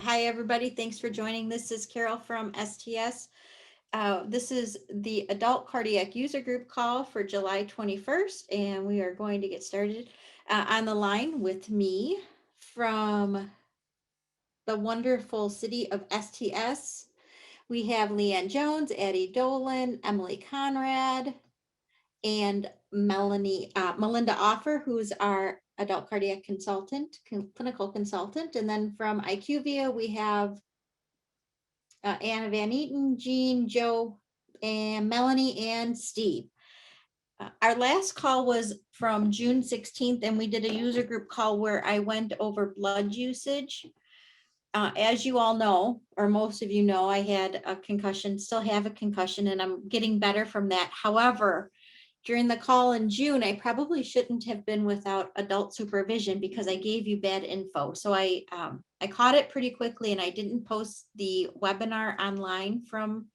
Hi, everybody. Thanks for joining. This is Carol from STS. This is the Adult Cardiac User Group call for July 21st, and we are going to get started. On the line with me from the wonderful city of STS, we have Leanne Jones, Addie Dolan, Emily Conrad, and Melinda Offer, who's our adult cardiac consultant, clinical consultant. And then from IQVIA, we have Anna Van Eaton, Jean, Joe, and Melanie, and Steve. Our last call was from June 16th, and we did a user group call where I went over blood usage. As you all know, or most of you know, I had a concussion, still have a concussion, and I'm getting better from that. However, during the call in June, I probably shouldn't have been without adult supervision because I gave you bad info. So I caught it pretty quickly, and I didn't post the webinar online from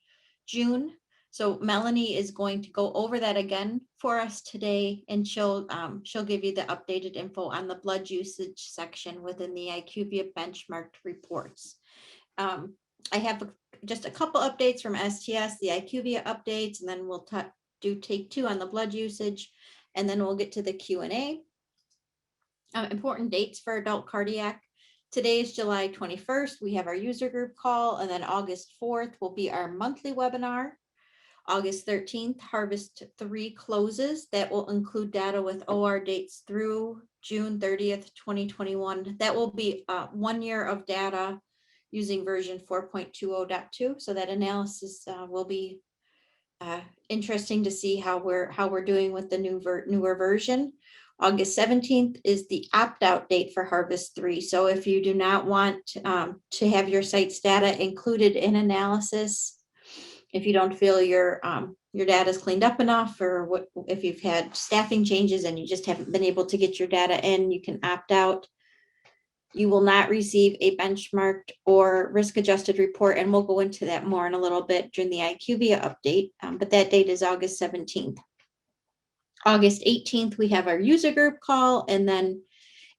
June. So Melanie is going to go over that again for us today, and she'll give you the updated info on the blood usage section within the IQVIA benchmarked reports. I have just a couple updates from STS, the IQVIA updates, and then we'll do take two on the blood usage, and then we'll get to the Q&A. Important dates for adult cardiac. Today is July 21st. We have our user group call, and then August 4th will be our monthly webinar. August 13th, Harvest 3 closes. That will include data with OR dates through June 30th, 2021. That will be 1 year of data using version 4.20.2. So that analysis will be interesting to see how we're doing with the newer version. August 17th is the opt-out date for Harvest 3. So if you do not want to have your site's data included in analysis, if you don't feel your data is cleaned up enough, or if you've had staffing changes and you just haven't been able to get your data in, you can opt out. You will not receive a benchmarked or risk-adjusted report, and we'll go into that more in a little bit during the IQVIA update, but that date is August 17th. August 18th, we have our user group call, and then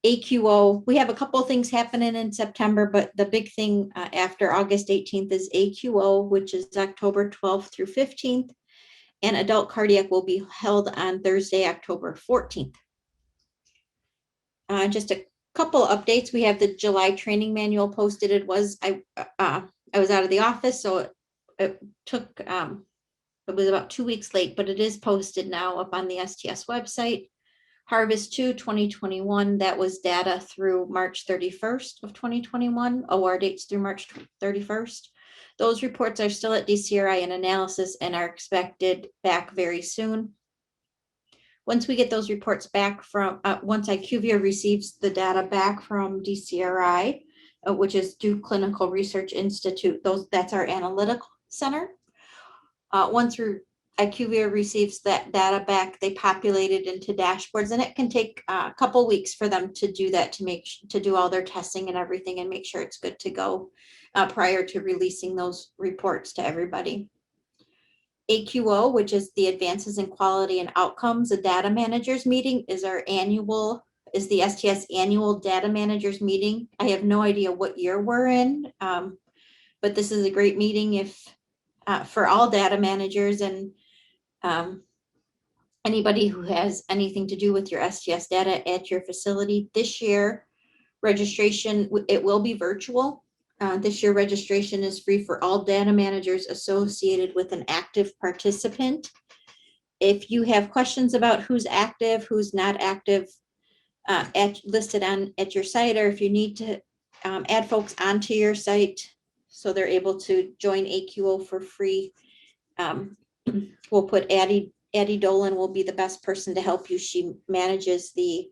AQO. We have a couple of things happening in September, but the big thing after August 18th is AQO, which is October 12th through 15th, and adult cardiac will be held on Thursday, October 14th. Just a couple updates. We have the July training manual posted. I was out of the office, so it took it was about 2 weeks late, but it is posted now up on the STS website. Harvest 2 2021, that was data through March 31st of 2021, OR dates through March 31st. Those reports are still at DCRI in analysis and are expected back very soon. Once we get those reports back from, once IQVIA receives the data back from DCRI, which is Duke Clinical Research Institute, that's our analytical center. Once IQVIA receives that data back, they populate it into dashboards, and it can take a couple weeks for them to do that, to do all their testing and everything and make sure it's good to go prior to releasing those reports to everybody. AQO, which is the Advances in Quality and Outcomes, a data managers meeting, is the STS annual data managers meeting. I have no idea what year we're in, but this is a great meeting for all data managers and anybody who has anything to do with your STS data at your facility. This year, registration, it will be virtual. This year, registration is free for all data managers associated with an active participant. If you have questions about who's active, who's not active, listed at your site, or if you need to add folks onto your site so they're able to join AQO for free, we'll put Addie Dolan will be the best person to help you. She manages the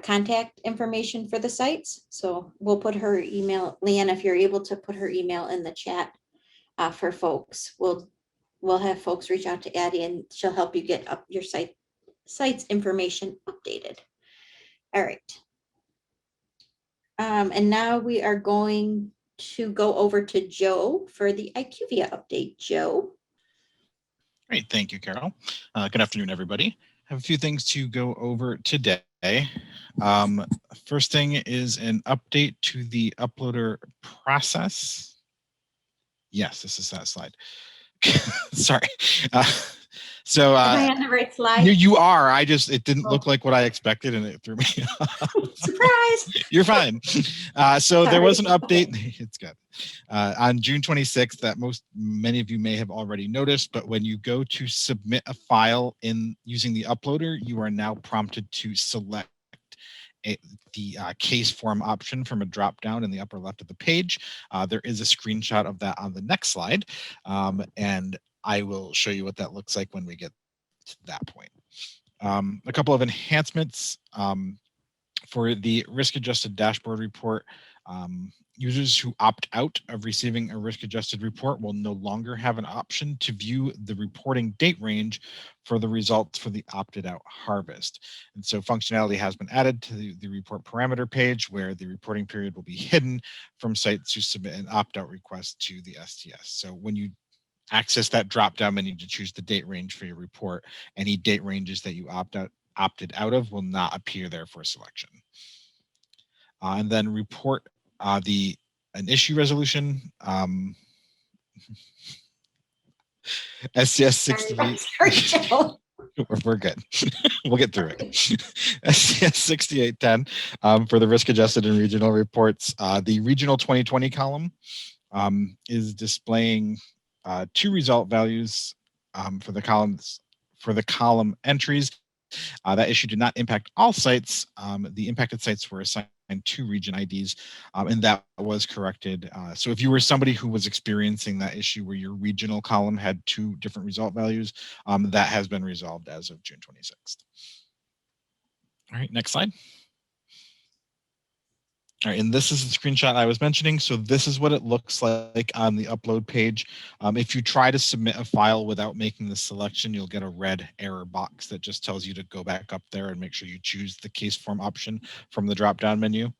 contact information for the sites. So we'll put her email, Leanne, if you're able to put her email in the chat for folks, we'll have folks reach out to Addie and she'll help you get up your site's information updated. All right. And now we are going to go over to Joe for the IQVIA update. Joe. Great, thank you, Carol. Good afternoon, everybody. I have a few things to go over today. First thing is an update to the uploader process. Yes, this is that slide. Sorry. So Am I on the right slide? you are. It didn't Oh. look like what I expected, and it threw me off. Surprise! You're fine. So there was an update. Okay. It's good. On June 26th that many of you may have already noticed, but when you go to submit a file in using the uploader, you are now prompted to select the case form option from a drop down in the upper left of the page. There is a screenshot of that on the next slide, and I will show you what that looks like when we get to that point. A couple of enhancements for the risk-adjusted dashboard report. Users who opt out of receiving a risk-adjusted report will no longer have an option to view the reporting date range for the results for the opted-out harvest. And so functionality has been added to the report parameter page where the reporting period will be hidden from sites who submit an opt-out request to the STS. So when you access that drop-down menu to choose the date range for your report, any date ranges that you opted out of will not appear there for selection. And then report an issue resolution. STS 68. We're good. We'll get through it. STS 6810 for the risk adjusted and regional reports. The regional 2020 column is displaying two result values for the column entries. That issue did not impact all sites. The impacted sites were assigned two region IDs, and that was corrected. So if you were somebody who was experiencing that issue where your regional column had two different result values, that has been resolved as of June 26th. All right, next slide. All right, and this is the screenshot I was mentioning. So this is what it looks like on the upload page. If you try to submit a file without making the selection, you'll get a red error box that just tells you to go back up there and make sure you choose the case form option from the drop-down menu.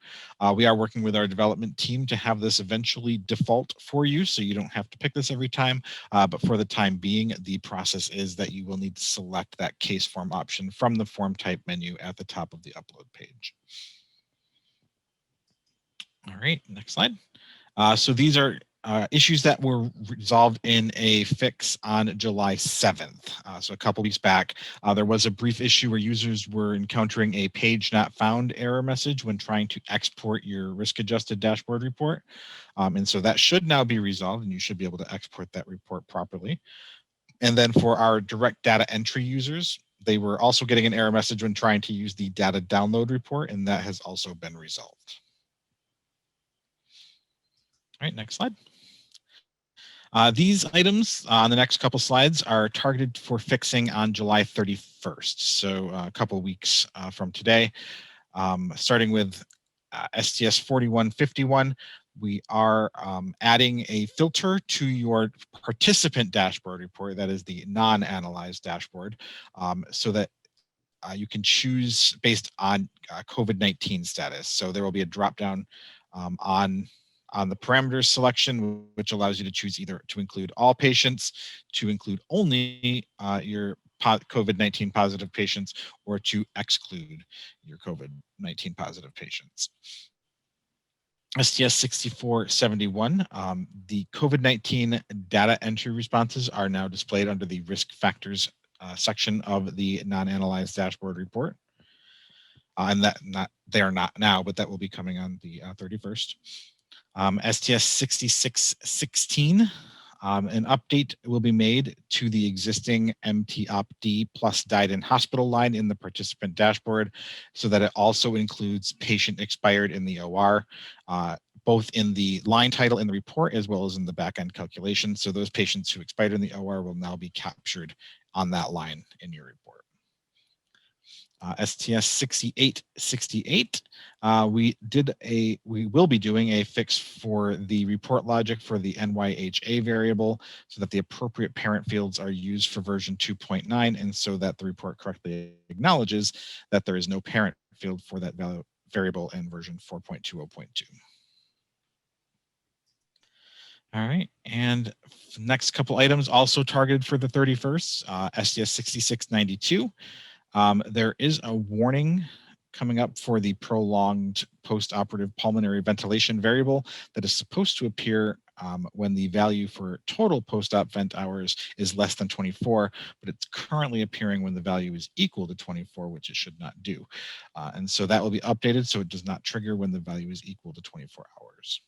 We are working with our development team to have this eventually default for you, so you don't have to pick this every time. But for the time being, the process is that you will need to select that case form option from the form type menu at the top of the upload page. All right, next slide. So these are issues that were resolved in a fix on July 7th. So a couple weeks back, there was a brief issue where users were encountering a page not found error message when trying to export your risk adjusted dashboard report. And so that should now be resolved and you should be able to export that report properly. And then for our direct data entry users, they were also getting an error message when trying to use the data download report, and that has also been resolved. All right, next slide. These items on the next couple slides are targeted for fixing on July 31st, so a couple weeks from today. Starting with STS 4151, we are adding a filter to your participant dashboard report, that is the non-analyzed dashboard, so that you can choose based on COVID-19 status. So there will be a drop down on the parameters selection, which allows you to choose either to include all patients, to include only your COVID-19 positive patients, or to exclude your COVID-19 positive patients. STS 6471, the COVID-19 data entry responses are now displayed under the risk factors section of the non-analyzed dashboard report. And they are not now, but that will be coming on the 31st. STS 6616, an update will be made to the existing MTOPD plus died in hospital line in the participant dashboard so that it also includes patient expired in the OR, both in the line title in the report as well as in the back-end calculation. So those patients who expired in the OR will now be captured on that line in your report. STS 6868, we will be doing a fix for the report logic for the NYHA variable so that the appropriate parent fields are used for version 2.9 and so that the report correctly acknowledges that there is no parent field for that variable in version 4.20.2. All right, and next couple items also targeted for the 31st, STS 6692. There is a warning coming up for the prolonged post-operative pulmonary ventilation variable that is supposed to appear when the value for total post-op vent hours is less than 24, but it's currently appearing when the value is equal to 24, which it should not do. And so that will be updated so it does not trigger when the value is equal to 24 hours.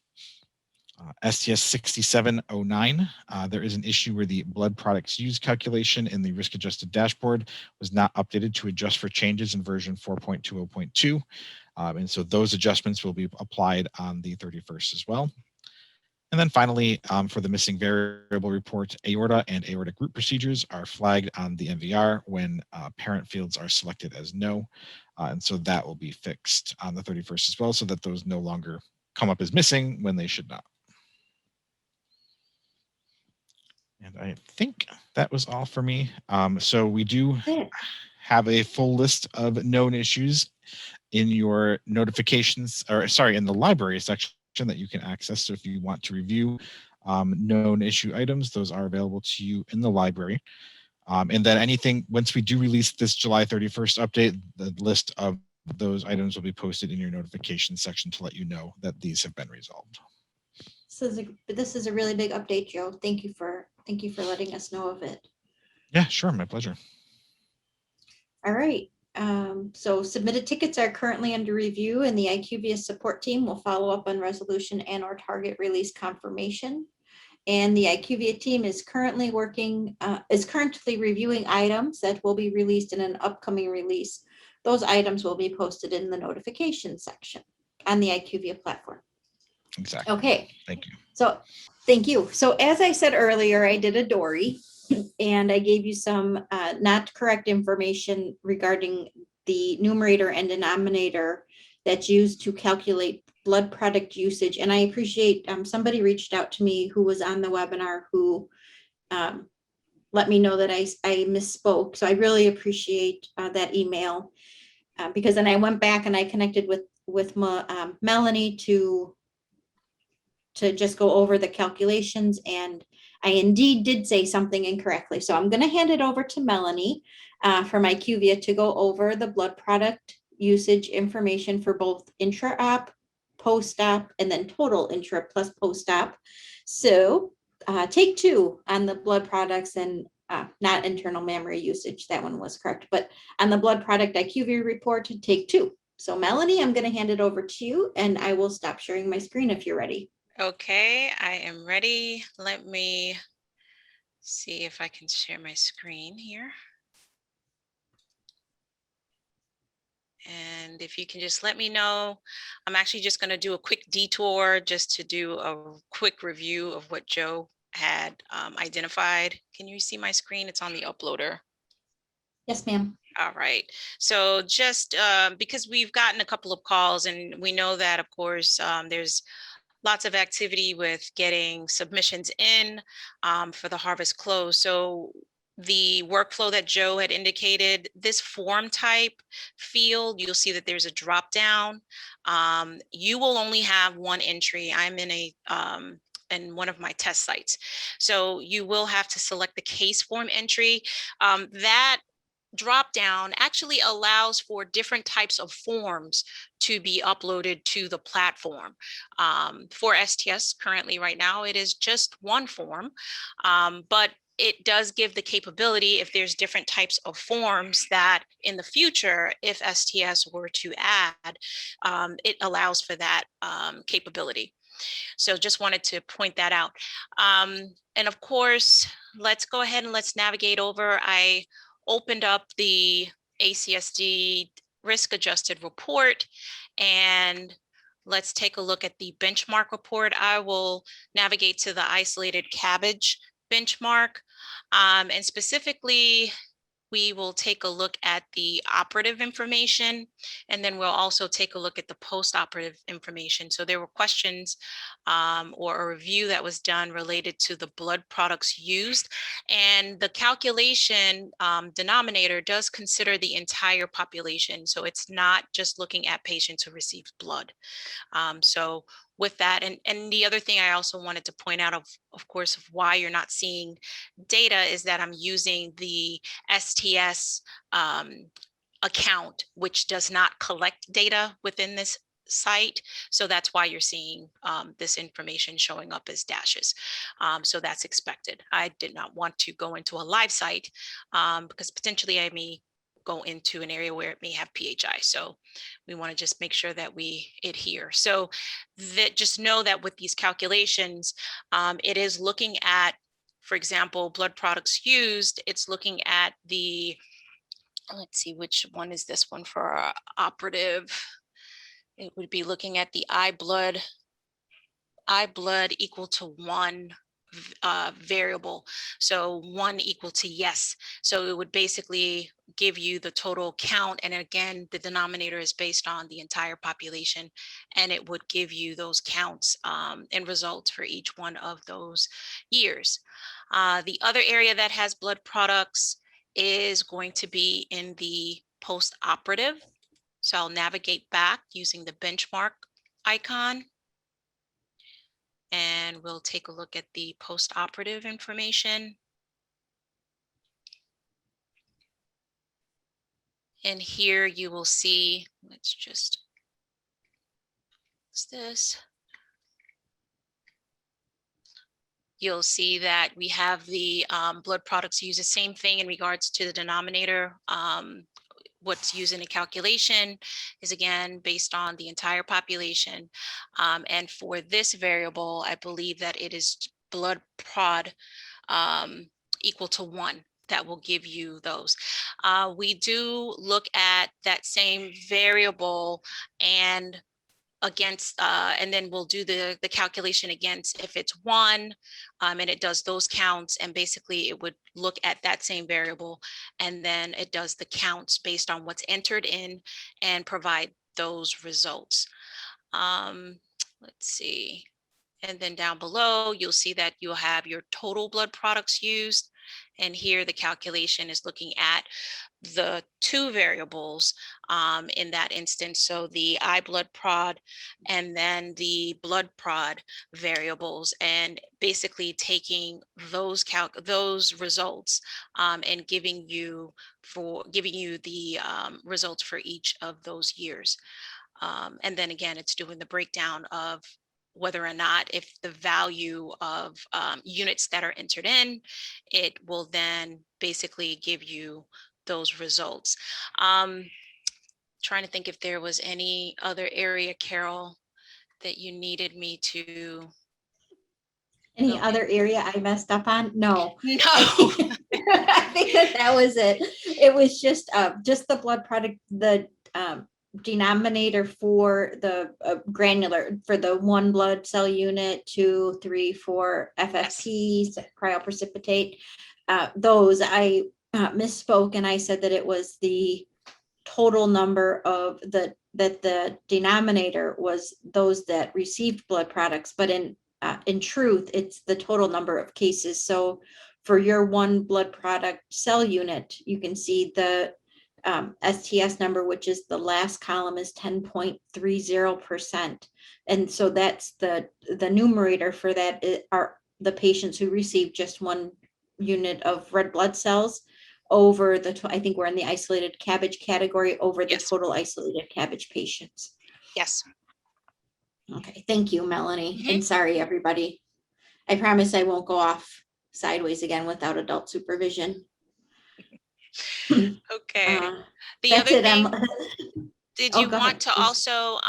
STS 6709, there is an issue where the blood products used calculation in the risk adjusted dashboard was not updated to adjust for changes in version 4.20.2. And so those adjustments will be applied on the 31st as well. And then finally, for the missing variable report, aorta and aortic root procedures are flagged on the MVR when parent fields are selected as no. And so that will be fixed on the 31st as well, so that those no longer come up as missing when they should not. And I think that was all for me. So we do have a full list of known issues in your notifications, or sorry, in the library section that you can access. So if you want to review known issue items, those are available to you in the library. And then anything, once we do release this July 31st update, the list of those items will be posted in your notification section to let you know that these have been resolved. This is a really big update, Joe. Thank you for letting us know of it. Yeah, sure, my pleasure. All right. So submitted tickets are currently under review, and the IQVIA support team will follow up on resolution and or target release confirmation. And the IQVIA team is currently reviewing items that will be released in an upcoming release. Those items will be posted in the notification section on the IQVIA platform. Exactly. Okay. Thank you. So thank you. So as I said earlier, I did a Dory and I gave you some not correct information regarding the numerator and denominator that's used to calculate blood product usage. And I appreciate somebody reached out to me who was on the webinar who let me know that I misspoke. So I really appreciate that email because then I went back and I connected with Melanie to just go over the calculations, and I indeed did say something incorrectly. So I'm going to hand it over to Melanie from IQVIA to go over the blood product usage information for both intra-op, post-op, and then total intra plus post-op. So take 2 on the blood products and not internal mammary usage. That one was correct. But on the blood product IQVIA report, take 2. So Melanie, I'm going to hand it over to you, and I will stop sharing my screen if you're ready. Okay, I am ready. Let me see if I can share my screen here. And if you can just let me know, I'm actually just going to do a quick detour just to do a quick review of what Joe had identified. Can you see my screen? It's on the uploader. Yes, ma'am. All right. So just because we've gotten a couple of calls and we know that, of course, there's lots of activity with getting submissions in for the harvest close. So the workflow that Joe had indicated, this form type field, you'll see that there's a drop down. You will only have one entry. I'm in one of my test sites. So you will have to select the case form entry. That drop down actually allows for different types of forms to be uploaded to the platform. For STS currently right now, it is just one form, but it does give the capability if there's different types of forms that in the future, if STS were to add, it allows for that capability. So just wanted to point that out. And of course, let's go ahead and let's navigate over. I opened up the ACSD risk adjusted report and let's take a look at the benchmark report. I will navigate to the isolated cabbage benchmark and specifically we will take a look at the operative information, and then we'll also take a look at the post-operative information. So there were questions or a review that was done related to the blood products used, and the calculation denominator does consider the entire population. So it's not just looking at patients who received blood. So with that, and the other thing I also wanted to point out of course, of why you're not seeing data is that I'm using the STS account, which does not collect data within this site. So that's why you're seeing this information showing up as dashes. So that's expected. I did not want to go into a live site because potentially I may go into an area where it may have PHI. So we want to just make sure that we adhere. So that just know that with these calculations, it is looking at, for example, blood products used, it's looking at the, let's see, which one is this one for our operative? It would be looking at the I blood equal to 1 variable. So 1 equal to yes. So it would basically give you the total count. And again, the denominator is based on the entire population, and it would give you those counts and results for each one of those years. The other area that has blood products is going to be in the post-operative. So I'll navigate back using the benchmark icon, and we'll take a look at the post-operative information. And here you will see, let's just fix this. You'll see that we have the blood products use the same thing in regards to the denominator. What's used in a calculation is again based on the entire population. And for this variable, I believe that it is blood prod equal to 1 that will give you those. We do look at that same variable and against, and then we'll do the calculation against if it's 1, and it does those counts, and basically it would look at that same variable, and then it does the counts based on what's entered in and provide those results. Let's see. And then down below, you'll see that you'll have your total blood products used. And here the calculation is looking at the 2 variables in that instance. So the I blood prod and then the blood prod variables, and basically taking those results and giving you the results for each of those years. And then again, it's doing the breakdown of whether or not, if the value of units that are entered in, it will then basically give you those results. Trying to think if there was any other area, Carol, that you needed me to Any go other area I messed up on? No. in. I No. think, I think that was it. It was just the blood product, the denominator for the granular, for the 1 blood cell unit, 2, 3, 4 FFPs, cryoprecipitate. Those I misspoke, and I said that it was the total number of that the denominator was those that received blood products, but in truth, it's the total number of cases. So for your 1 blood product cell unit, you can see the STS number, which is the last column, is 10.30%. And so that's the numerator for that are the patients who received just 1 unit of red blood cells over the, I think we're in the isolated cabbage category, over the Yes. total isolated cabbage patients. Yes. Okay, thank you, Melanie. Mhm. And sorry, everybody. I promise I won't go off sideways again without adult supervision. Okay. The That's other it. thing, did Oh, you go want ahead, to please. also,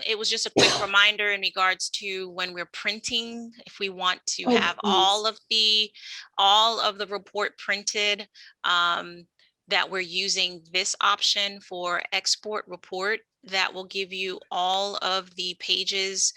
it was just a quick reminder in regards to when we're printing, if we want to Oh, have please. all of the report printed, that we're using this option for export report that will give you all of the pages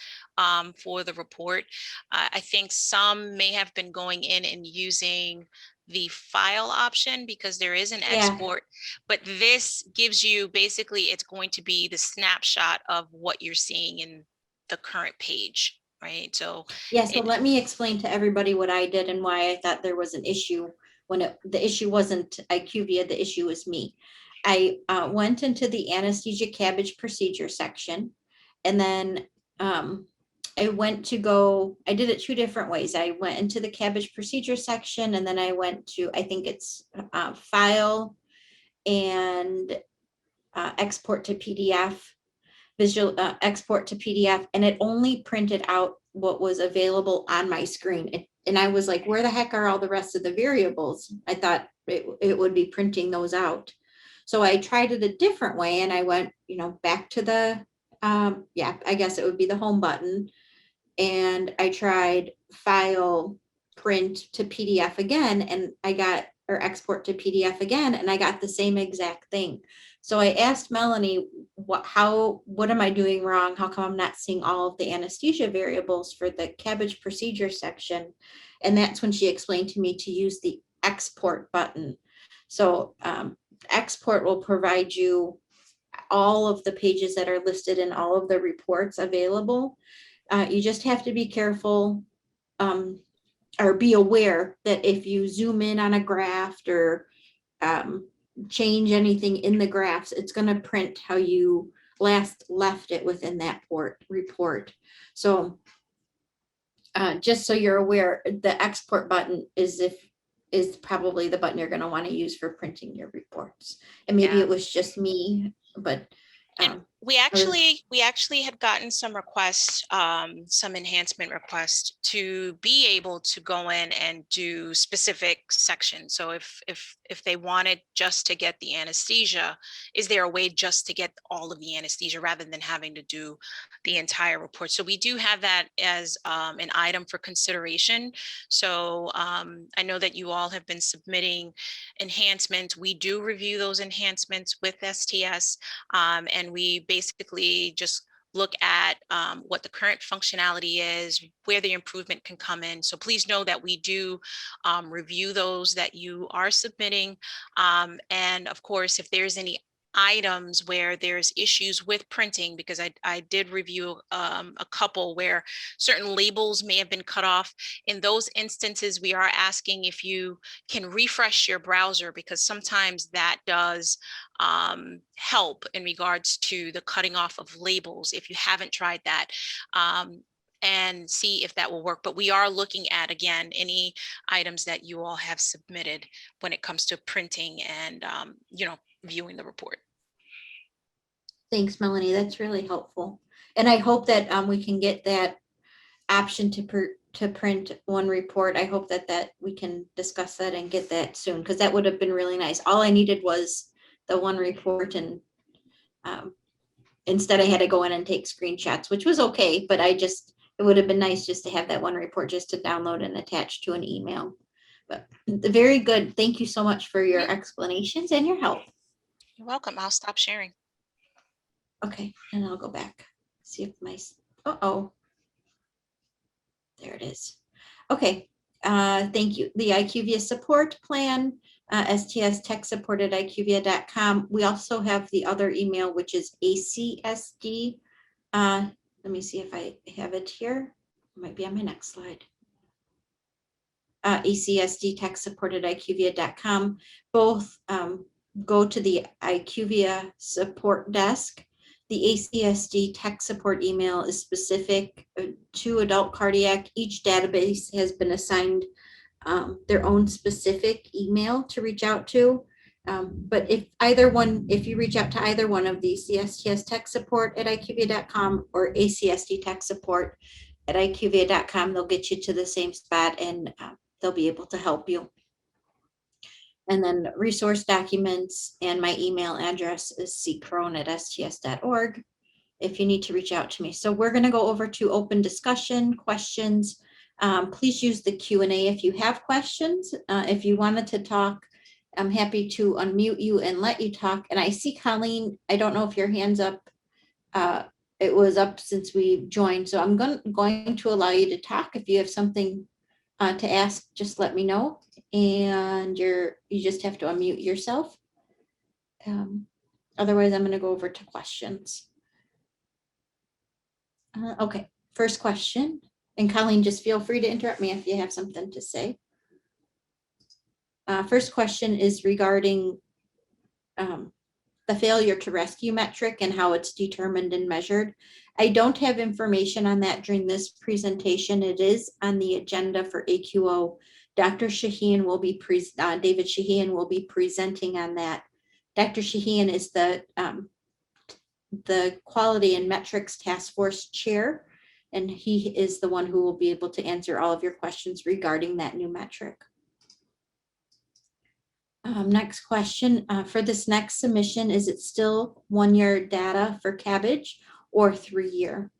for the report. I think some may have been going in and using the file option because there is an Yeah. export, but this gives you, basically it's going to be the snapshot of what you're seeing in the current page, right? So Yeah, so let me explain to everybody what I did and why I thought there was an issue when the issue wasn't IQVIA, the issue was me. I went into the anesthesia cabbage procedure section, and then I did it 2 different ways. I went into the cabbage procedure section, and then I went to, I think it's file and export to PDF, export to PDF, and it only printed out what was available on my screen. And I was like, where the heck are all the rest of the variables? I thought it would be printing those out. So I tried it a different way, and I went, back to the, I guess it would be the home button. And I tried file, print to PDF again, and or export to PDF again, and I got the same exact thing. So I asked Melanie, what am I doing wrong? How come I'm not seeing all of the anesthesia variables for the CABG procedure section? And that's when she explained to me to use the export button. So export will provide you all of the pages that are listed in all of the reports available. You just have to be careful, or be aware that if you zoom in on a graph or change anything in the graphs, it's going to print how you last left it within that report. So just so you're aware, the export button is probably the button you're going to want to use for printing your reports. And maybe it was just me, but and we actually had gotten some requests, some enhancement requests to be able to go in and do specific sections. So if they wanted just to get the anesthesia, is there a way just to get all of the anesthesia rather than having to do the entire report? So we do have that as an item for consideration. So I know that you all have been submitting enhancements. We do review those enhancements with STS, and we basically just look at what the current functionality is, where the improvement can come in. So please know that we do review those that you are submitting. And of course, if there's any items where there's issues with printing, because I did review a couple where certain labels may have been cut off. In those instances, we are asking if you can refresh your browser, because sometimes that does help in regards to the cutting off of labels if you haven't tried that. And see if that will work. But we are looking at, again, any items that you all have submitted when it comes to printing and, viewing the report. Thanks, Melanie. That's really helpful. And I hope that we can get that option to print one report. I hope that we can discuss that and get that soon, because that would have been really nice. All I needed was the one report, and instead I had to go in and take screenshots, which was okay, but it would have been nice just to have that one report just to download and attach to an email. But very good. Thank you so much for your explanations and your help. You're welcome. I'll stop sharing. Okay, and I'll go back. See if my, there it is. Okay, thank you. The IQVIA support plan, STS tech support at IQVIA.com. We also have the other email, which is ACSD. Let me see if I have it here. It might be on my next slide. ACSD tech support at IQVIA.com. Both go to the IQVIA support desk. The ACSD tech support email is specific to adult cardiac. Each database has been assigned their own specific email to reach out to. But if you reach out to either one of these, the STS tech support at IQVIA.com or ACSD tech support at IQVIA.com, they'll get you to the same spot, and they'll be able to help you. And then resource documents and my email address is ccrone@sts.org if you need to reach out to me. So we're going to go over to open discussion questions. Please use the Q&A if you have questions. If you wanted to talk, I'm happy to unmute you and let you talk. And I see Colleen, I don't know if your hand's up. It was up since we joined. So I'm going to allow you to talk. If you have something to ask, just let me know. And you just have to unmute yourself. Otherwise, I'm going to go over to questions. Okay, first question. And Colleen, just feel free to interrupt me if you have something to say. First question is regarding the failure to rescue metric and how it's determined and measured. I don't have information on that during this presentation. It is on the agenda for AQO. Dr. Shaheen will be David Shaheen will be presenting on that Dr. Shahian is the Quality and Metrics Task Force Chair, and he is the one who will be able to answer all of your questions regarding that new metric. Next question, for this next submission, is it still 1-year data for cabbage or 3-year?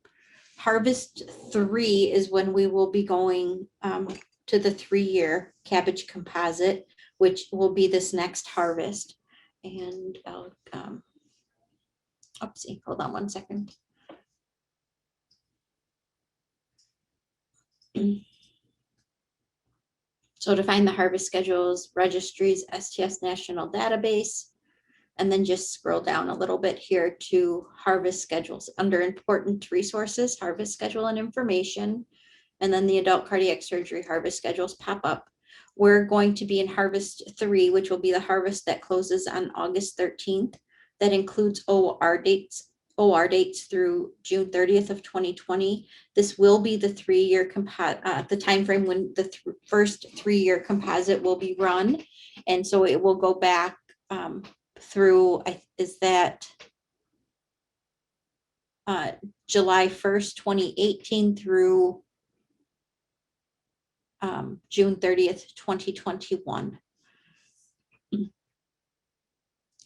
Harvest 3 is when we will be going to the 3-year cabbage composite, which will be this next harvest. And I'll, oopsie, hold on one second. So to find the harvest schedules, registries, STS national database, and then just scroll down a little bit here to harvest schedules. Under important resources, harvest schedule and information, and then the adult cardiac surgery harvest schedules pop up. We're going to be in harvest 3, which will be the harvest that closes on August 13th. That includes OR dates through June 30th of 2020. This will be the 3-year the time frame when the first 3-year composite will be run, and so it will go back through, is that July 1st, 2018 through June 30th, 2021.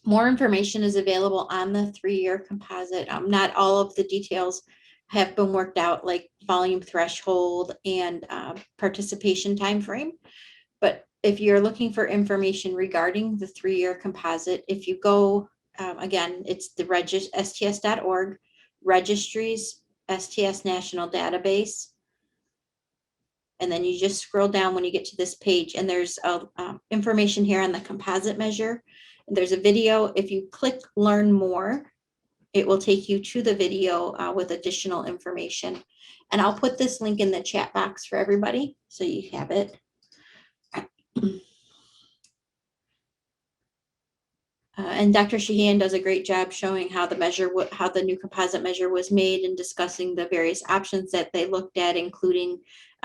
More information is available on the 3-year composite. Not all of the details have been worked out, like volume threshold and participation timeframe. But if you're looking for information regarding the 3-year composite, if you go, again, it's the sts.org, registries, STS national database. And then you just scroll down when you get to this page, and there's information here on the composite measure. There's a video. If you click learn more, it will take you to the video with additional information. And I'll put this link in the chat box for everybody so you have it. And Dr. Shahian does a great job showing how the new composite measure was made and discussing the various options that they looked at, including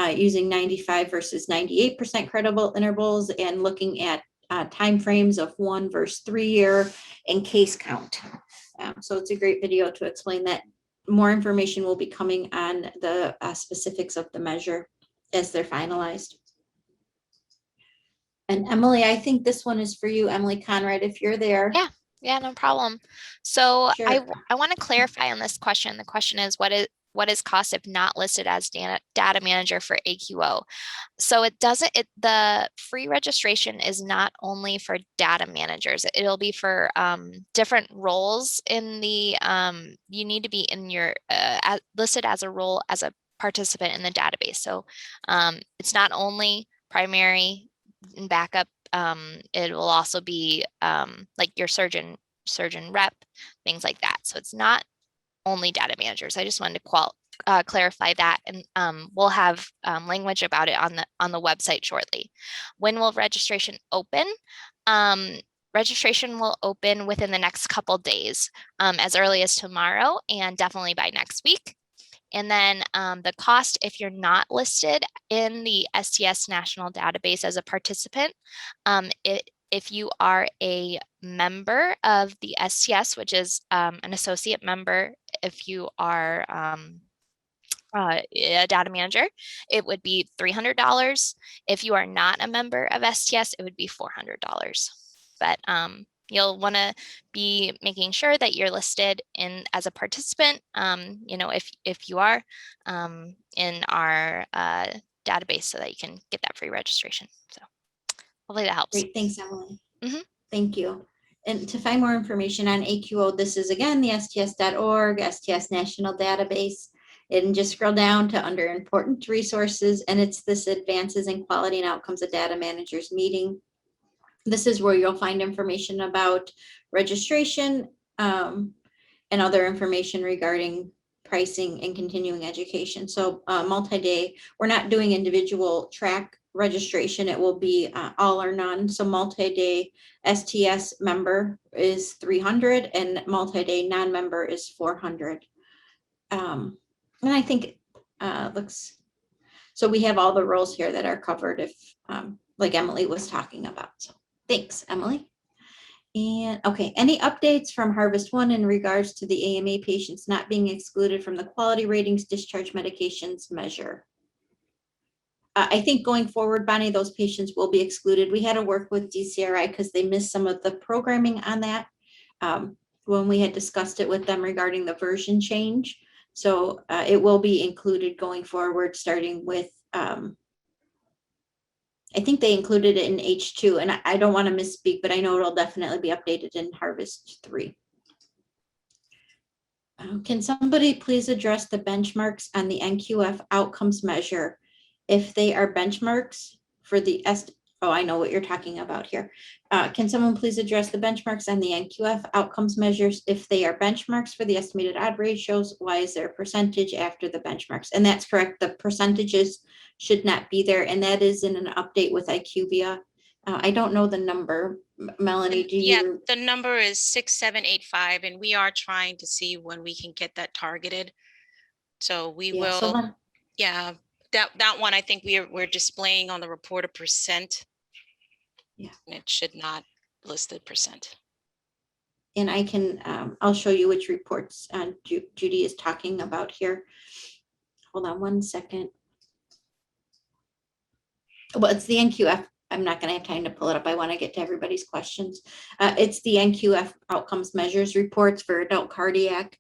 using 95 versus 98% credible intervals and looking at timeframes of 1 versus 3-year and case count. So it's a great video to explain that. More information will be coming on the specifics of the measure as they're finalized. And Emily, I think this one is for you, Emily Conrad, if you're there. Yeah, no problem. So Sure. I want to clarify on this question. The question is, what is cost if not listed as data manager for AQO? So the free registration is not only for data managers. It'll be for different roles in the, you need to be in your, listed as a role as a participant in the database. So it's not only primary and backup. It will also be like your surgeon rep, things like that. So it's not only data managers. I just wanted to clarify that, and we'll have language about it on the website shortly. When will registration open? Registration will open within the next couple days, as early as tomorrow, and definitely by next week. And then the cost, if you're not listed in the STS national database as a participant, if you are a member of the STS, which is an associate member, if you are a data manager, it would be $300. If you are not a member of STS, it would be $400. But you'll want to be making sure that you're listed in as a participant, if you are in our database, so that you can get that free registration. So hopefully that helps. Great, thanks, Emily. Thank you. And to find more information on AQO, this is again the sts.org, STS National Database. And just scroll down to under important resources, and it's this Advances in Quality and Outcomes of Data Managers meeting. This is where you'll find information about registration and other information regarding pricing and continuing education. So multi-day, we're not doing individual track registration. It will be all or none. So multi-day STS member is $300 and multi-day non-member is $400. And I think looks, so we have all the roles here that are covered if like Emily was talking about. So thanks, Emily. And okay, any updates from Harvest One in regards to the AMA patients not being excluded from the quality ratings discharge medications measure? I think going forward, Bonnie, those patients will be excluded. We had to work with DCRI because they missed some of the programming on that when we had discussed it with them regarding the version change. So it will be included going forward, starting with I think they included it in H2, and I don't want to misspeak, but I know it'll definitely be updated in Harvest 3. Can somebody please address the benchmarks on the NQF outcomes measure? If they are benchmarks for the oh, I know what you're talking about here. Can someone please address the benchmarks on the NQF outcomes measures? If they are benchmarks for the estimated odd ratios, why is there a percentage after the benchmarks? And that's correct. The percentages should not be there. And that is in an update with IQVIA. I don't know the number. Melanie, do Yeah, you? the number is 6785, and we are trying to see when we can get that targeted. So we Yeah, so will, let, yeah, that one, I think we're displaying on the report a percent. Yeah. And it should not list the percent. and I can, I'll show you which reports Judy is talking about here. Hold on one second. Well, it's the NQF. I'm not going to have time to pull it up. I want to get to everybody's questions. It's the NQF outcomes measures reports for adult cardiac,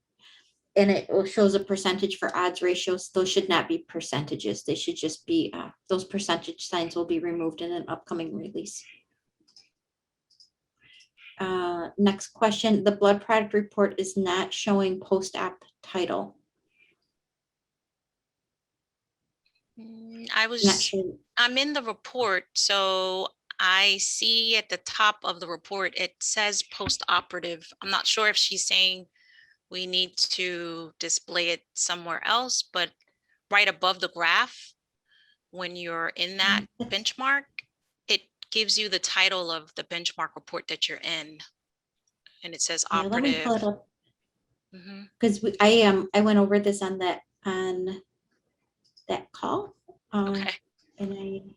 and it shows a percentage for odds ratios. Those should not be percentages. They should just be, those percentage signs will be removed in an upcoming release. Next question, the blood product report is not showing post-op title. I'm in the report, so I see at the top of the report, it says post-operative. I'm not sure if she's saying we need to display it somewhere else, but right above the graph, when you're in that benchmark, it gives you the title of the benchmark report that you're in. And it says Yeah, let me pull operative. it up. Because I went over this on that call. Okay. And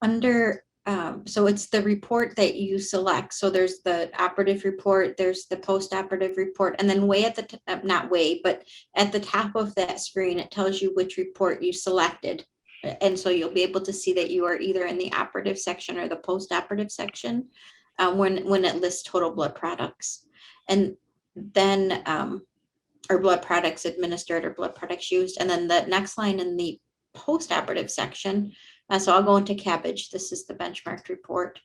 under so it's the report that you select. So there's the operative report, there's the post-operative report, and then way at the not way, but at the top of that screen, it tells you which report you selected. And so you'll be able to see that you are either in the operative section or the post-operative section when it lists total blood products. And then or blood products administered or blood products used. And then the next line in the post-operative section, so I'll go into cabbage. This is the benchmark report.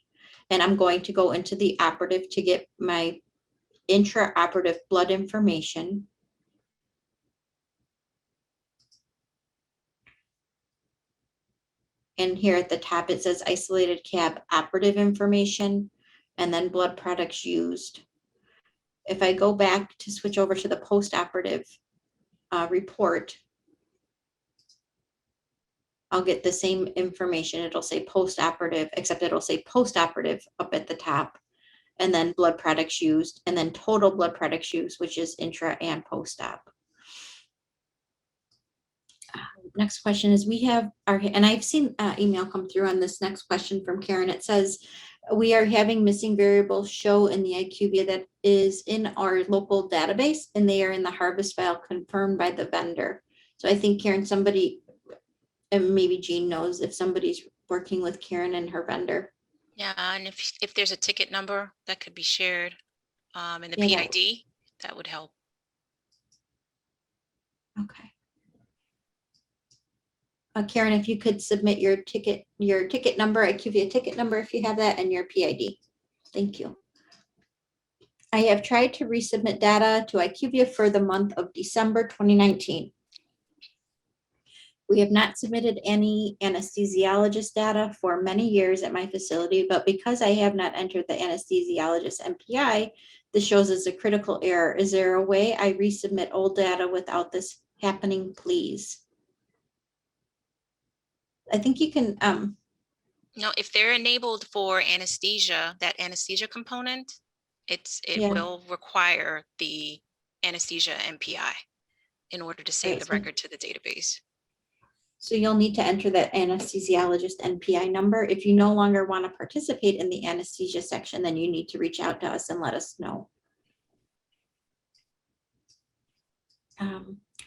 And I'm going to go into the operative to get my intraoperative blood information. And here at the top, it says isolated cab operative information and then blood products used. If I go back to switch over to the post-operative report, I'll get the same information. It'll say post-operative, except it'll say post-operative up at the top, and then blood products used, and then total blood products used, which is intra and post-op. Next question is we have our, and I've seen email come through on this next question from Karen. It says, we are having missing variables show in the IQVIA that is in our local database, and they are in the harvest file confirmed by the vendor. So I think Karen, somebody, and maybe Jean knows if somebody's working with Karen and her vendor. Yeah, and if there's a ticket number that could be shared in the Yeah, PID, that would help. Okay. Karen, if you could submit your ticket number, IQVIA ticket number if you have that, and your PID. Thank you. I have tried to resubmit data to IQVIA for the month of December 2019. We have not submitted any anesthesiologist data for many years at my facility, but because I have not entered the anesthesiologist MPI, this shows as a critical error. Is there a way I resubmit old data without this happening, please? I think you can. No, if they're enabled for anesthesia, that anesthesia component, it Yeah. will require the anesthesia MPI. in order to save Right, the so- record to the database. So you'll need to enter that anesthesiologist NPI number. If you no longer want to participate in the anesthesia section, then you need to reach out to us and let us know.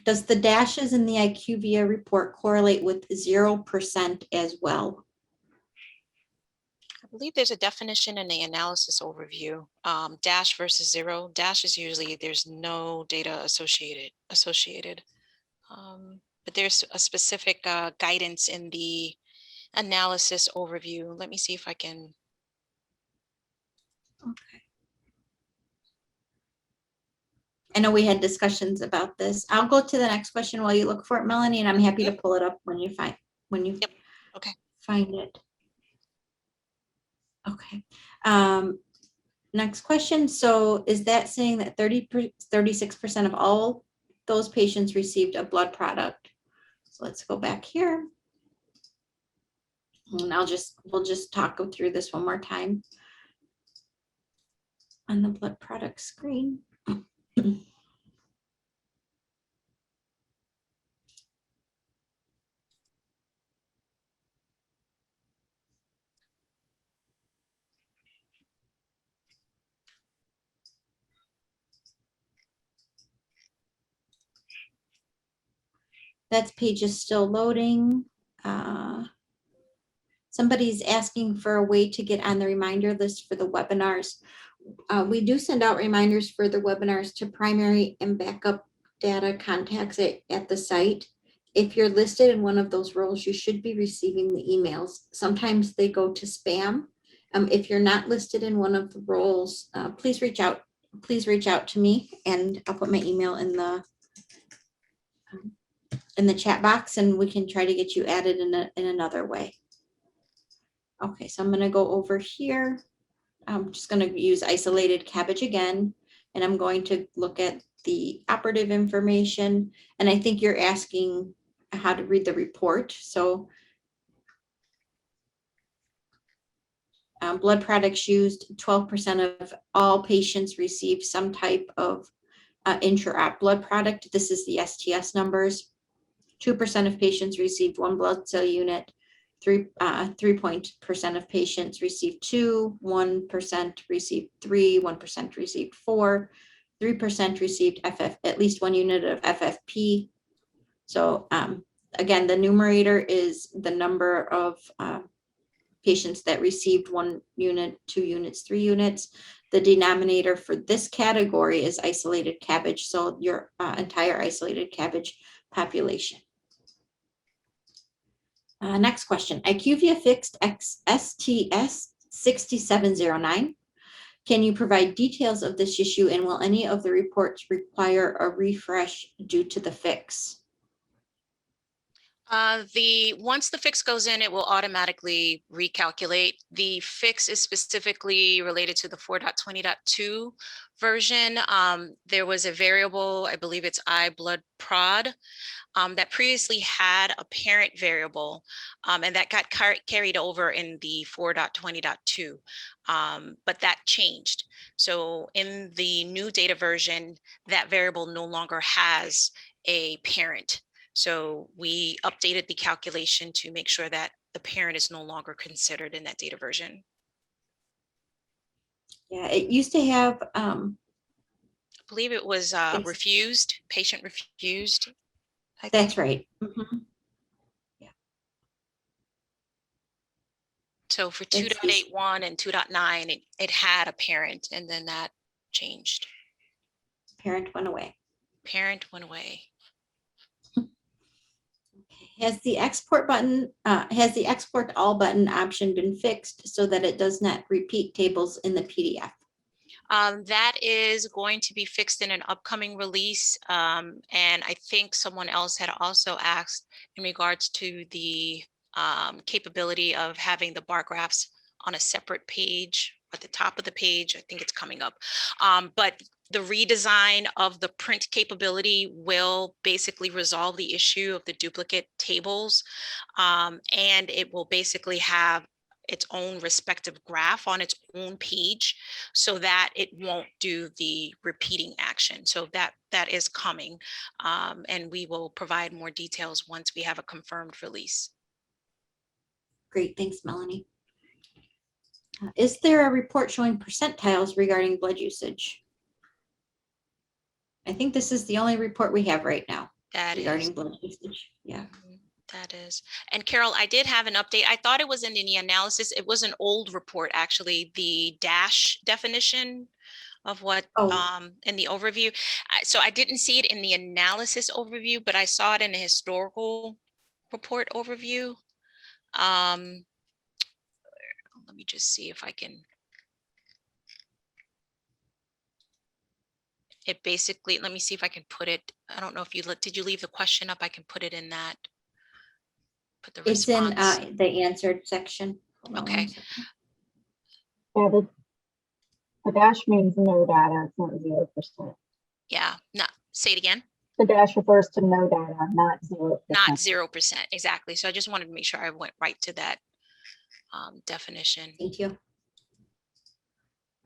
Does the dashes in the IQVIA report correlate with 0% as well? I believe there's a definition in the analysis overview, dash versus zero. Dash is usually there's no data associated. But there's a specific guidance in the analysis overview. Let me see if I can. Okay. I know we had discussions about this. I'll go to the next question while you look for it, Melanie, and I'm happy to pull it up when you find Yep. Okay. find it. Okay. Next question. So is that saying that 36% of all those patients received a blood product? So let's go back here. And we'll just talk through this one more time on the blood product screen. That page is still loading. Somebody's asking for a way to get on the reminder list for the webinars. We do send out reminders for the webinars to primary and backup data contacts at the site. If you're listed in one of those roles, you should be receiving the emails. Sometimes they go to spam. If you're not listed in one of the roles, please reach out. Please reach out to me, and I'll put my email in the chat box, and we can try to get you added in another way. Okay, so I'm going to go over here. I'm just going to use isolated cabbage again, and I'm going to look at the operative information. And I think you're asking how to read the report. So blood products used, 12% of all patients received some type of intra-op blood product. This is the STS numbers. 2% of patients received one blood cell unit. 3% of patients received 2, 1% received 3, 1% received 4, 3% received at least 1 unit of FFP. So again, the numerator is the number of patients that received 1 unit, 2 units, 3 units. The denominator for this category is isolated cabbage, so your entire isolated cabbage population. Next question. IQVIA fixed STS 6709. Can you provide details of this issue, and will any of the reports require a refresh due to the fix? Once the fix goes in, it will automatically recalculate. The fix is specifically related to the 4.20.2 version. There was a variable, I believe it's blood prod, that previously had a parent variable, and that got carried over in the 4.20.2, but that changed. So in the new data version, that variable no longer has a parent. So we updated the calculation to make sure that the parent is no longer considered in that data version. Yeah, it used to have. I believe it was refused, patient refused. That's right. Mm-hmm. Yeah. So for 2.81 and 2.9, it had a parent, and then that changed. Parent went away. Parent went away. Has the export all button option been fixed so that it does not repeat tables in the PDF? That is going to be fixed in an upcoming release. And I think someone else had also asked in regards to the capability of having the bar graphs on a separate page at the top of the page. I think it's coming up. But the redesign of the print capability will basically resolve the issue of the duplicate tables. And it will basically have its own respective graph on its own page so that it won't do the repeating action. So that is coming, and we will provide more details once we have a confirmed release. Great, thanks, Melanie. Is there a report showing percentiles regarding blood usage? I think this is the only report we have right now regarding blood usage. Yeah. That is. And Carol, I did have an update. I thought it was in the analysis. It was an old report, actually, the DASH definition of what in the overview. So I didn't see it in the analysis overview, but I saw it in the historical report overview. Let me just see if I can. It basically, let me see if I can put it. I don't know if did you leave the question up? I can put it in that. Put the It's response. in the answered section. Okay. Yeah, the dash means no data, it's not 0%. Yeah, no, say it again. The dash refers to no data, not 0%. Not 0%, exactly. So I just wanted to make sure I went right to that definition. Thank you.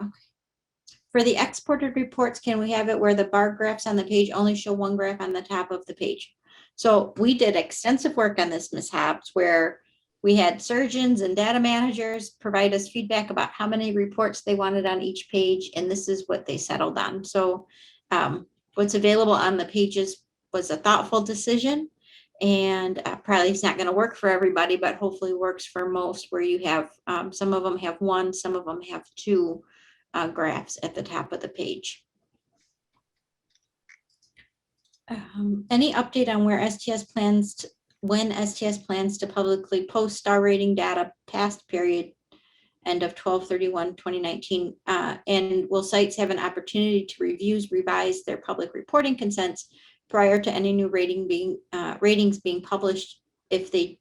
Okay. For the exported reports, can we have it where the bar graphs on the page only show one graph on the top of the page? So we did extensive work on this, Ms. Hobbs, where we had surgeons and data managers provide us feedback about how many reports they wanted on each page, and this is what they settled on. So what's available on the pages was a thoughtful decision, and probably it's not going to work for everybody, but hopefully works for most, where you have some of them have one, some of them have two graphs at the top of the page. Any update on where STS plans to, when STS plans to publicly post star rating data past period end of 12/31/2019, and will sites have an opportunity to revise their public reporting consents prior to any new ratings being published if they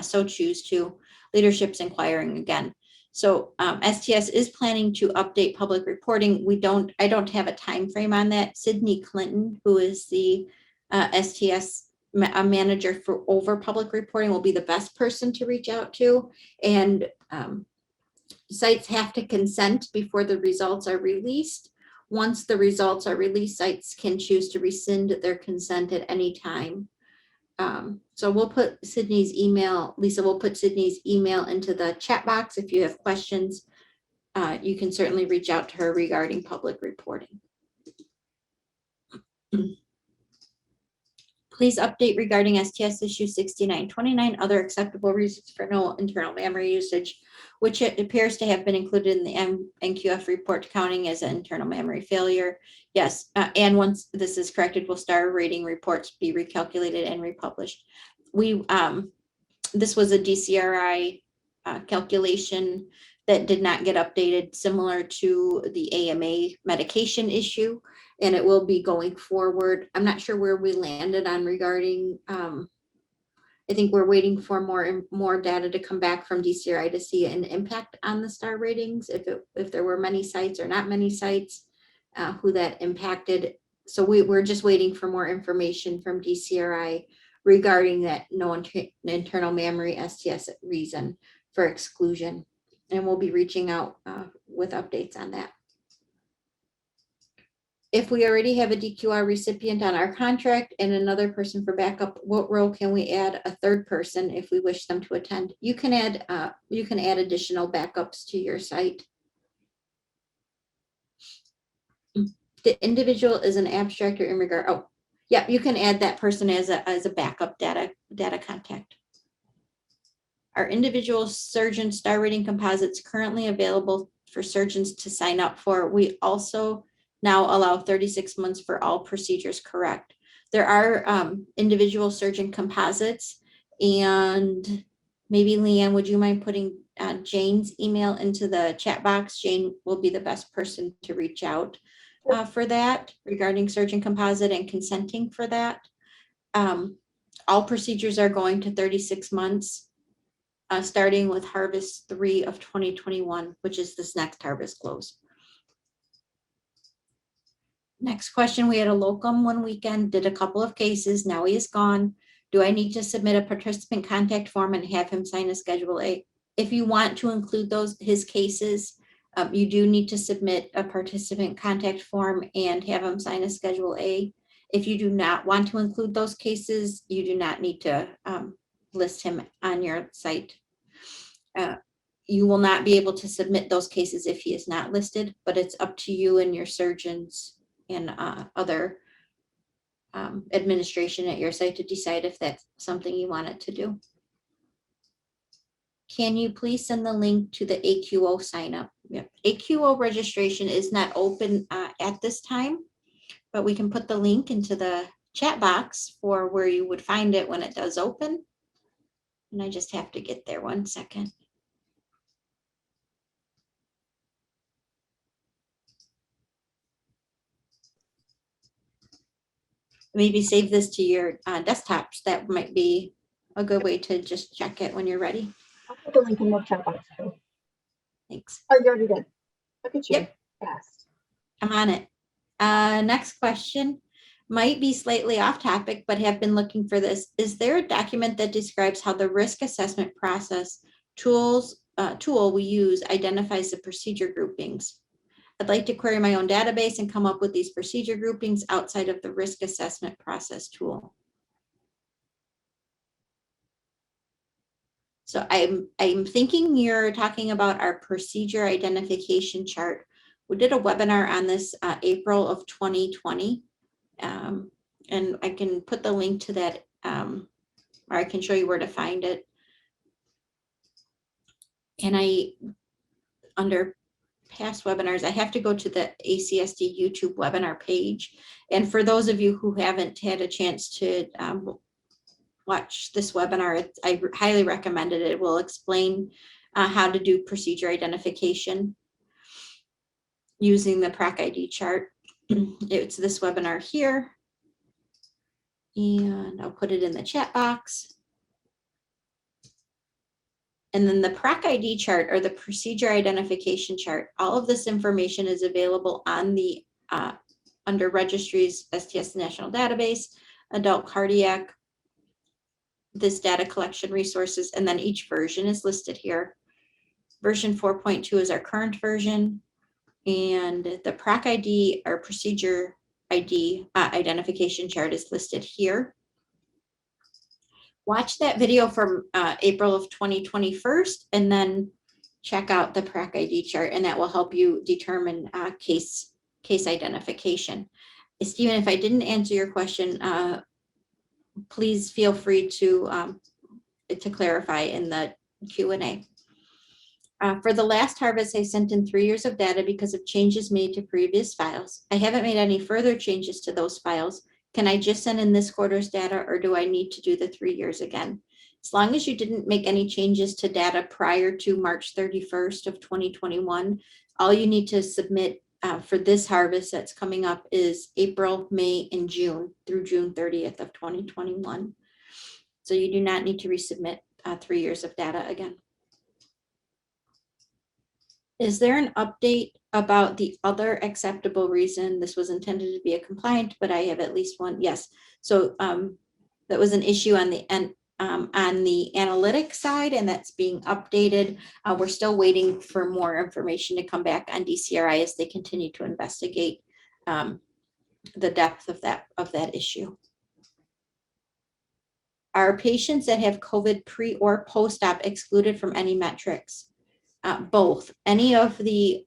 so choose to? Leadership's inquiring again. So STS is planning to update public reporting. I don't have a time frame on that. Sydney Clinton, who is the STS manager for over public reporting, will be the best person to reach out to. And sites have to consent before the results are released. Once the results are released, sites can choose to rescind their consent at any time. So we'll put Sydney's email, Lisa will put Sydney's email into the chat box. If you have questions, you can certainly reach out to her regarding public reporting. Please update regarding STS issue 6929, other acceptable reasons for no internal memory usage, which it appears to have been included in the NQF report counting as an internal memory failure. Yes, and once this is corrected, will star rating reports be recalculated and republished. This was a DCRI calculation that did not get updated, similar to the AMA medication issue, and it will be going forward. I'm not sure where we landed on regarding, I think we're waiting for more data to come back from DCRI to see an impact on the star ratings, if there were many sites or not many sites, who that impacted. So we're just waiting for more information from DCRI regarding that no internal memory STS reason for exclusion. And we'll be reaching out with updates on that. If we already have a DQR recipient on our contract and another person for backup, what role can we add a third person if we wish them to attend? You can add additional backups to your site. The individual is an abstract or in regard. Oh, yeah, you can add that person as a backup data contact. Our individual surgeon star rating composites currently available for surgeons to sign up for. We also now allow 36 months for all procedures correct. There are individual surgeon composites, and maybe Leanne, would you mind putting Jane's email into the chat box? Jane will be the best person to reach out for that regarding surgeon composite and consenting for that. All procedures are going to 36 months. Starting with harvest 3 of 2021, which is this next harvest close. Next question, we had a locum one weekend, did a couple of cases, now he is gone. Do I need to submit a participant contact form and have him sign a Schedule A? If you want to include his cases, you do need to submit a participant contact form and have him sign a Schedule A. If you do not want to include those cases, you do not need to list him on your site. You will not be able to submit those cases if he is not listed, but it's up to you and your surgeons and other administration at your site to decide if that's something you wanted to do. Can you please send the link to the AQO sign up? Yep. AQO registration is not open at this time, but we can put the link into the chat box for where you would find it when it does open. And I just have to get there 1 second. Maybe save this to your desktops. That might be a good way to just check it when you're ready. I'll put the link in the chat box too. Thanks. Oh, you already did. Look at you. Yep. Fast. I'm on it. Next question might be slightly off topic, but have been looking for this. Is there a document that describes how the risk assessment process tool we use identifies the procedure groupings? I'd like to query my own database and come up with these procedure groupings outside of the risk assessment process tool. So I'm thinking you're talking about our procedure identification chart. We did a webinar on this April of 2020. And I can put the link to that, or I can show you where to find it. And under past webinars, I have to go to the ACSD YouTube webinar page. And for those of you who haven't had a chance to watch this webinar, I highly recommend it. It will explain how to do procedure identification using the PROC ID chart. It's this webinar here. And I'll put it in the chat box. And then the PROC ID chart, or the procedure identification chart, all of this information is available on the under registries, STS National Database, Adult Cardiac, this data collection resources, and then each version is listed here. Version 4.2 is our current version, and the PROC ID, or procedure ID identification chart, is listed here. Watch that video from April of 2021, and then check out the PROC ID chart, and that will help you determine case identification. Stephen, if I didn't answer your question, please feel free to clarify in the Q&A. For the last harvest, I sent in 3 years of data because of changes made to previous files. I haven't made any further changes to those files. Can I just send in this quarter's data, or do I need to do the 3 years again? As long as you didn't make any changes to data prior to March 31st of 2021, all you need to submit for this harvest that's coming up is April, May, and June through June 30th of 2021. So you do not need to resubmit 3 years of data again. Is there an update about the other acceptable reason? This was intended to be a compliant, but I have at least one. Yes. So that was an issue on the analytic side, and that's being updated. We're still waiting for more information to come back on DCRI as they continue to investigate the depth of that issue. Are patients that have COVID pre or post-op excluded from any metrics? Both. Any of the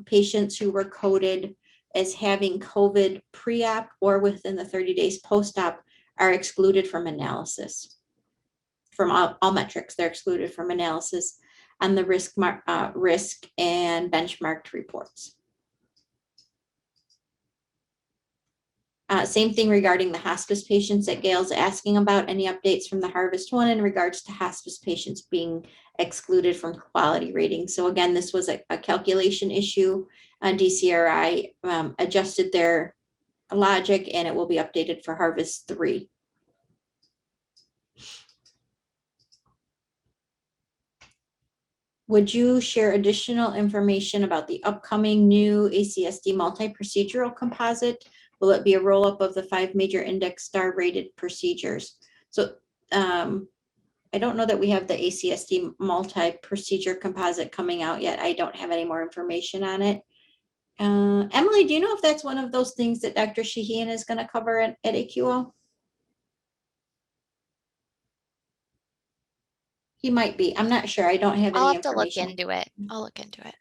patients who were coded as having COVID pre-op or within the 30 days post-op are excluded from analysis. From all metrics, they're excluded from analysis on the risk and benchmarked reports. Same thing regarding the hospice patients that Gail's asking about. Any updates from the Harvest One in regards to hospice patients being excluded from quality rating? So again, this was a calculation issue. DCRI adjusted their logic, and it will be updated for Harvest 3. Would you share additional information about the upcoming new ACSD multi-procedural composite? Will it be a roll-up of the 5 major index star rated procedures? So I don't know that we have the ACSD multi-procedure composite coming out yet. I don't have any more information on it. Emily, do you know if that's one of those things that Dr. Shahian is going to cover at AQO? He might be. I'm not sure. I don't have I'll any have to look information. into it. I'll look into it.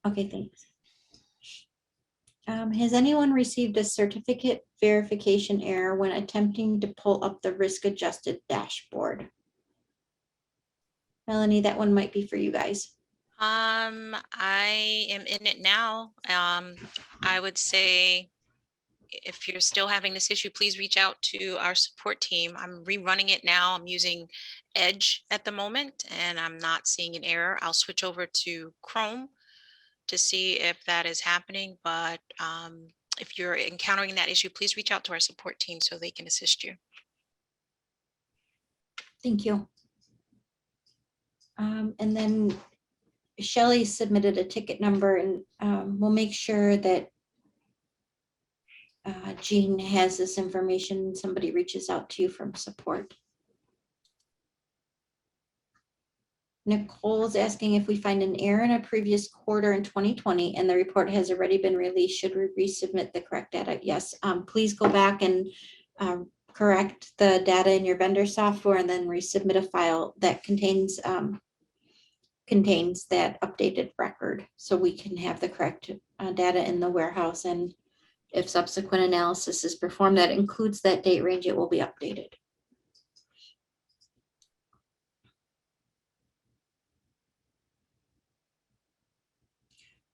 Okay, thanks. Has anyone received a certificate verification error when attempting to pull up the risk-adjusted dashboard? Melanie, that one might be for you guys. I am in it now. I would say if you're still having this issue, please reach out to our support team. I'm rerunning it now. I'm using Edge at the moment and I'm not seeing an error. I'll switch over to Chrome to see if that is happening. But if you're encountering that issue, please reach out to our support team so they can assist you. Thank you. And then Shelley submitted a ticket number, and we'll make sure that Jean has this information. Somebody reaches out to you from support. Nicole is asking if we find an error in a previous quarter in 2020 and the report has already been released, should we resubmit the correct data? Yes, please go back and correct the data in your vendor software and then resubmit a file that contains that updated record so we can have the correct data in the warehouse, and if subsequent analysis is performed that includes that date range, it will be updated.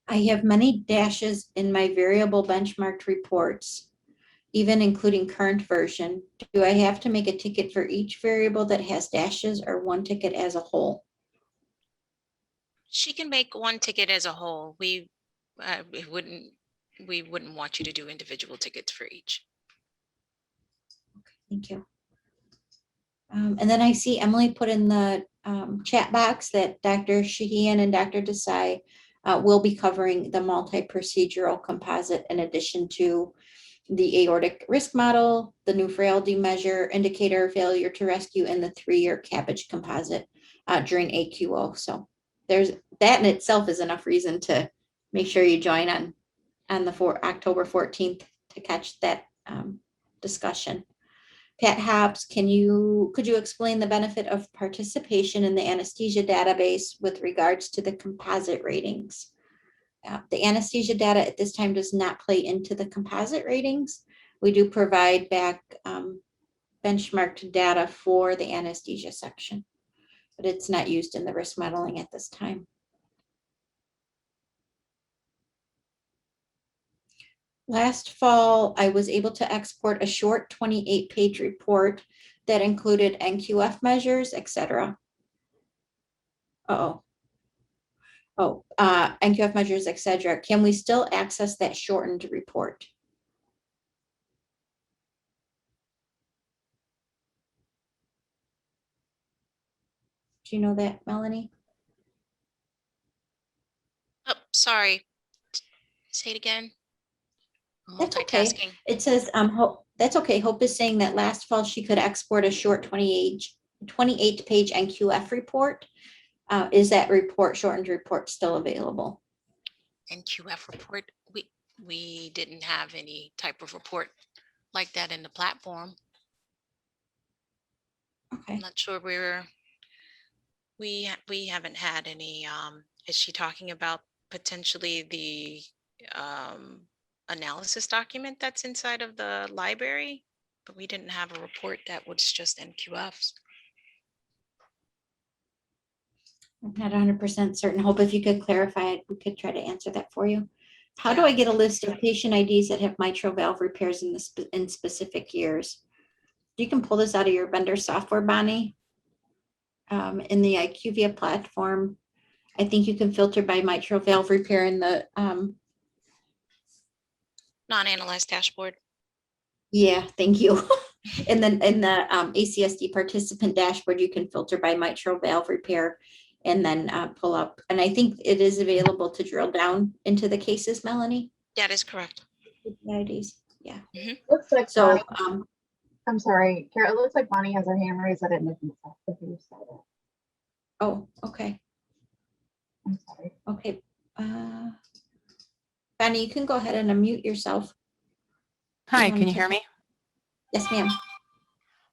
I have many dashes in my variable benchmarked reports, even including current version. Do I have to make a ticket for each variable that has dashes or one ticket as a whole? She can make one ticket as a whole. We wouldn't want you to do individual tickets for each. Thank you. And then I see Emily put in the chat box that Dr. Shahian and Dr. Desai will be covering the multi-procedural composite in addition to the aortic risk model, the new frailty measure, indicator of failure to rescue, and the 3-year cabbage composite during AQO. So there's that in itself is enough reason to make sure you join on the October 14th to catch that discussion. Pat Hobbs, could you explain the benefit of participation in the anesthesia database with regards to the composite ratings? The anesthesia data at this time does not play into the composite ratings. We do provide back benchmarked data for the anesthesia section, but it's not used in the risk modeling at this time. Last fall, I was able to export a short 28-page report that included NQF measures, etc. NQF measures, etc. Can we still access that shortened report? Do you know that, Melanie? Oh, sorry. Say it again. That's okay. Multitasking. It says, that's okay. Hope is saying that last fall she could export a short 28-page NQF report. Is that shortened report still available? NQF report. We didn't have any type of report like that in the platform. Okay. I'm not sure we haven't had any. Is she talking about potentially the analysis document that's inside of the library? But we didn't have a report that was just NQFs. I'm not 100% certain. Hope if you could clarify it, we could try to answer that for you. How do Yeah. I get a list of patient IDs that have mitral valve repairs in specific years? You can pull this out of your vendor software, Bonnie. In the IQVIA platform, I think you can filter by mitral valve repair in the Non-analyzed dashboard. yeah, thank you. And then in the ACSD participant dashboard, you can filter by mitral valve repair and then pull up. And I think it is available to drill down into the cases, Melanie. That is correct. IDs. Yeah. Looks like So my I'm sorry, Carol, it looks like Bonnie has her hand raised. I didn't know if you said it. Oh, okay, I'm sorry. okay. Bonnie, you can go ahead and unmute yourself. Hi, want can you to- hear me? Yes, ma'am.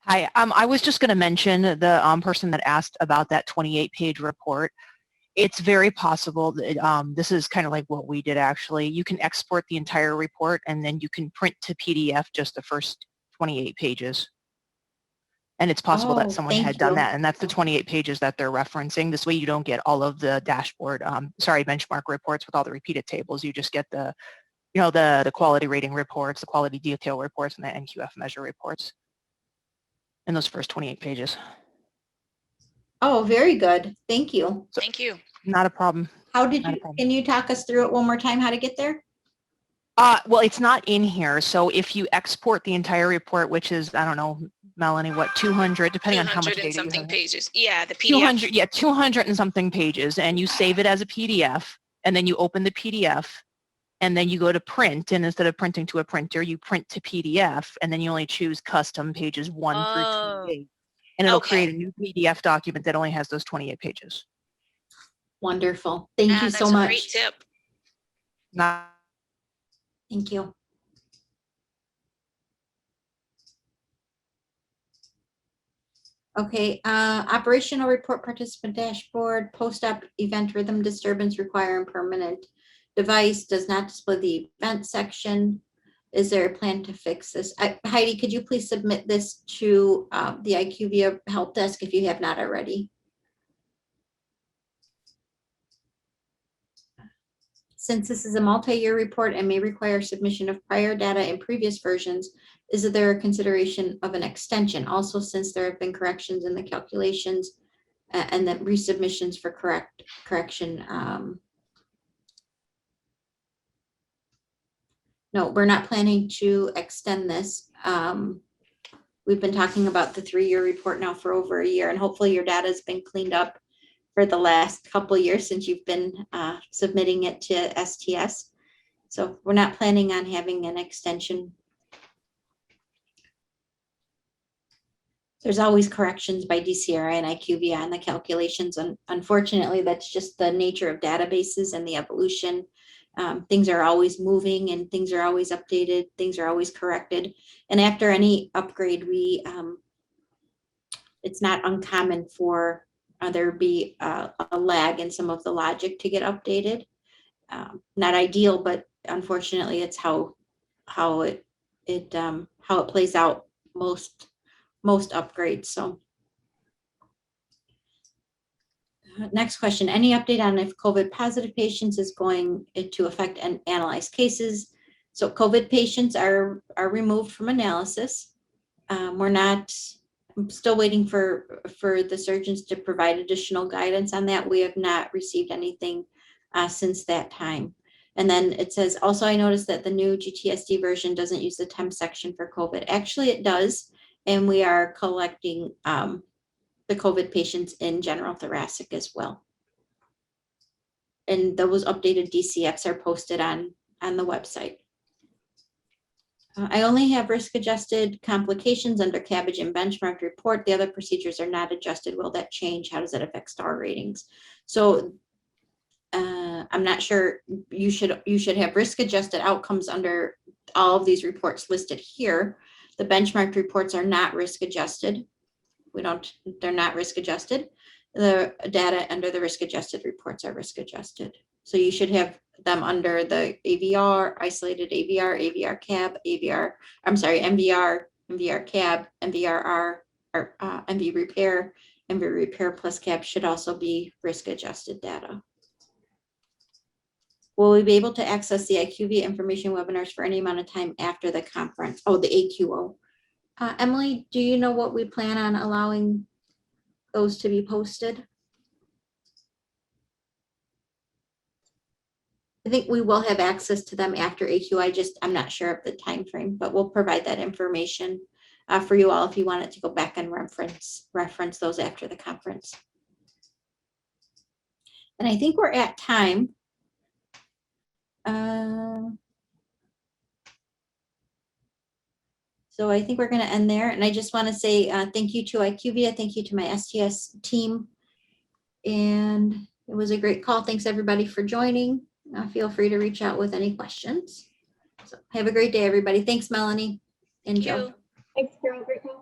Hi, I was just going to mention the person that asked about that 28-page report. It's very possible that this is kind of like what we did actually. You can export the entire report and then you can print to PDF just the first 28 pages. And it's possible that Oh, someone thank had done you. that, and that's the 28 pages that they're referencing. This way you don't get all of the dashboard, benchmark reports with all the repeated tables. You just get the, the quality rating reports, the quality detail reports, and the NQF measure reports in those first 28 pages. Oh, very good. Thank you. Thank you. Not a problem. How did Not a you, problem. can you talk us through it one more time, how to get there? Well, it's not in here. So if you export the entire report, which is, I don't know, Melanie, what, 200, depending on how much 200 and data you something have. pages. Yeah, the PDF. 200, yeah, 200 and something pages, and you save it as a PDF, and then you open the PDF, and then you go to print, and instead of printing to a printer, you print to PDF, and then you only choose custom pages 1 through Oh, 28, and it'll okay. create a new PDF document that only has those 28 pages. Wonderful. Thank you so That's a great much. tip. Not Thank you. Okay, operational report participant dashboard, post-op event rhythm disturbance requiring permanent device, does not display the event section. Is there a plan to fix this? Heidi, could you please submit this to the IQVIA help desk if you have not already? Since this is a multi-year report and may require submission of prior data in previous versions, is there a consideration of an extension? Also, since there have been corrections in the calculations and then resubmissions for correction. No, we're not planning to extend this. We've been talking about the 3-year report now for over a year, and hopefully your data has been cleaned up for the last couple of years since you've been submitting it to STS. So we're not planning on having an extension. There's always corrections by DCRI and IQVIA on the calculations, and unfortunately, that's just the nature of databases and the evolution. Things are always moving and things are always updated, things are always corrected. And after any upgrade, it's not uncommon for there be a lag in some of the logic to get updated. Not ideal, but unfortunately, it's how it plays out most upgrades. So next question, any update on if COVID positive patients is going to affect and analyze cases? So COVID patients are removed from analysis. We're not, I'm still waiting for the surgeons to provide additional guidance on that. We have not received anything since that time. And then it says, also, I noticed that the new GTSD version doesn't use the temp section for COVID. Actually, it does. And we are collecting the COVID patients in general thoracic as well. And those updated DCFs are posted on the website. I only have risk adjusted complications under cabbage and benchmark report. The other procedures are not adjusted. Will that change? How does that affect star ratings? So I'm not sure. You should have risk adjusted outcomes under all of these reports listed here. The benchmark reports are not risk adjusted. They're not risk adjusted. The data under the risk adjusted reports are risk adjusted. So you should have them under the AVR, isolated AVR, AVR cab, AVR, I'm sorry, MVR, MVR cab, MVRR, or MV repair, MV repair plus cab should also be risk adjusted data. Will we be able to access the IQVIA information webinars for any amount of time after the conference? Oh, the AQO. Emily, do you know what we plan on allowing those to be posted? I think we will have access to them after AQ. I'm not sure of the time frame, but we'll provide that information for you all if you wanted to go back and reference those after the conference. And I think we're at time. So I think we're going to end there. And I just want to say thank you to IQVIA. Thank you to my STS team. And it was a great call. Thanks everybody for joining. Feel free to reach out with any questions. So have a great day, everybody. Thanks, Melanie and Thank Joe. you. Thanks, Carol. Great call.